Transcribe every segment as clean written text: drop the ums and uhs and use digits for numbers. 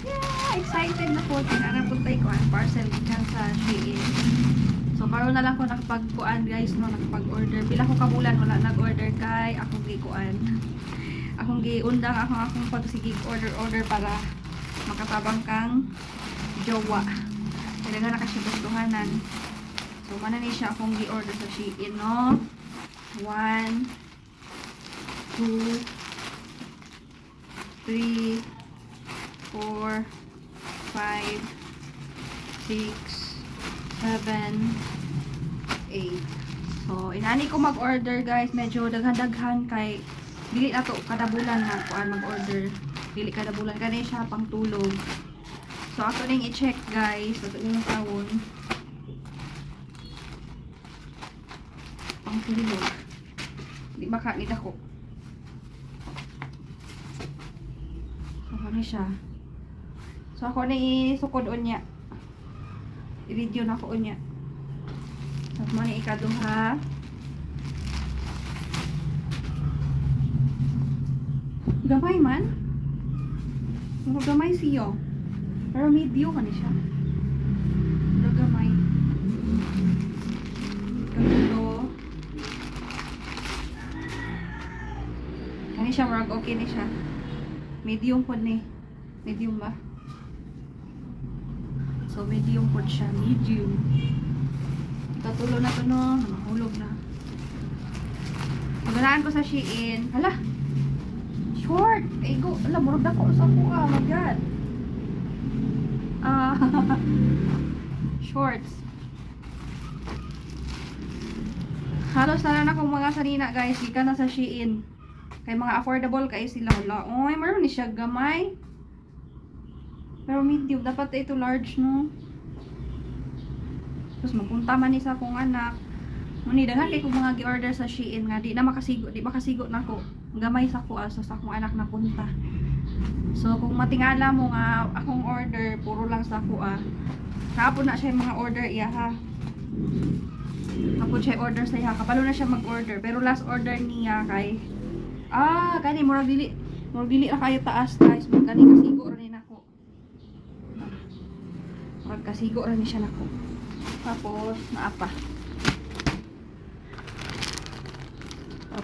Yeah, excited na po. Tinanapuntay ko ang parcel dyan sa Shein. So, karoon na lang ko nakapag-kuan guys, no, nakapag-order. Pila ko kabulan, wala nag-order kay akong gi-kuan. Akong gi-undang akong pagsigig order para makatabang kang jowa. Kaya na nakasibustuhanan. So, mana ni siya akong gi-order sa Shein, no? 1, 2, 3, 4, 5, 6, 7, 8. So, inani ko mag-order guys. Medyo daghan-daghan kay dili na to kada bulan na kuan mag-order. Dili kada bulan kani siya pang tulog. So, ako ning i-check guys. Ito yung tawon. Pang tulog. Di makalit ako. So, ano siya? So, ako na isukod unya. I-video na ko unya. So, mo na ikaduha. Gamay man. Gamay siyo. Pero medium ka siya. Pero gamay. Ikadulo. Kani siya, marag okay ni siya. Medium po ni. Medium ba? So, medium po siya. Medium. Ikatulo na to no. Mahulog na. Pagganaan ko sa Shein. Hala! Short! Ay, go! Hala, murag na ko sa kuha. Oh my God! Shorts. Halos na lang akong mga sanina guys. Ika na sa Shein. Kay mga affordable kayo sila. Hala. Oy, meron ni siya gamay. Pero medium. Dapat ito large, no? Tapos magpunta man ni sa akong anak. Muni, daghan kay kong mga gi-order sa Shein nga. Di makasigo na ko. Gamay sa ko sa akong anak na punta. So, kung matingala mo nga akong order, puro lang sa ko Kahapon na siya yung mga order iya ha. Kapon siya order sa iya. Kapalo na siya mag-order. Pero last order niya kay kani murag dili ra kayo taas guys. Kani kasigo ra ni nako. Murag kasigo ra ni siya nako. Tapos naapa.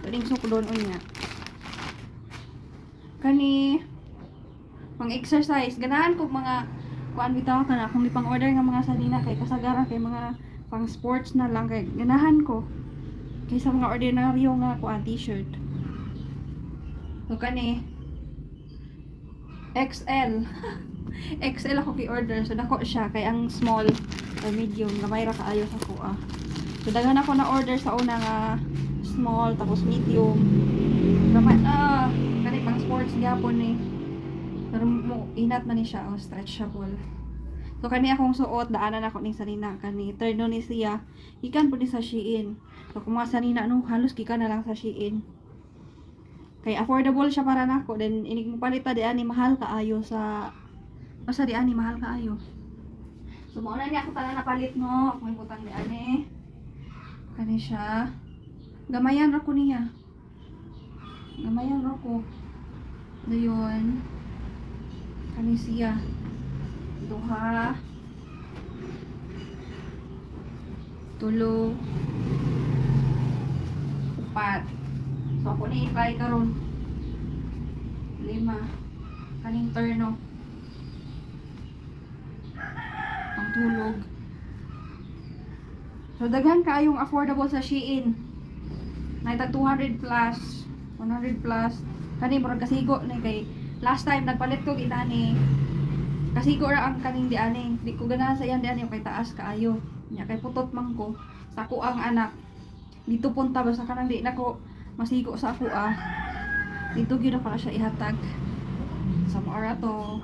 Pwedeng sukdon unya. Kani pang exercise ganahan ko mga kuan bitaw kana kung pang order nga mga salina kay kasagaran kay mga pang sports na lang kay ganahan ko kaysa mga ordinaryo nga kuan t-shirt. So kani XL. XL ako ki-order so dako siya kay ang small or medium gamay ra kaayo sa ko So daghan ako na order sa una nga small tapos medium. Gamay kani pang sports gyapon ni. Pero inat man ni siya stretchable. So kani akong suot daanan ako ning sanina kani turno ni siya ikan pud ni sa Shein. So kung mga sanina no halos gikan na lang sa Shein. Kay affordable siya para nako then inig mo palita di ani mahal kaayo sa basta di ani mahal kaayo. So mo na ni ako tala napalit no akong butang di ani. Kani siya gamayan ra ko niya. Gamayan ra ko. Dayon kani siya duha tulo upat so ako ni i-try karon 5 kaning turno ang tulog so daghan kaayong affordable sa Shein naitag 200 plus 100 plus kani murag kasigo ni kay last time nagpalit ko ginani kasi ko ra ang kaning di ani di ko ganahan sa iyan di ani kay taas kaayo nya kay putot man ko sa ko ang anak dito punta basta kanang di nako masigo sa ako dito gyud na pala siya ihatag sa moara to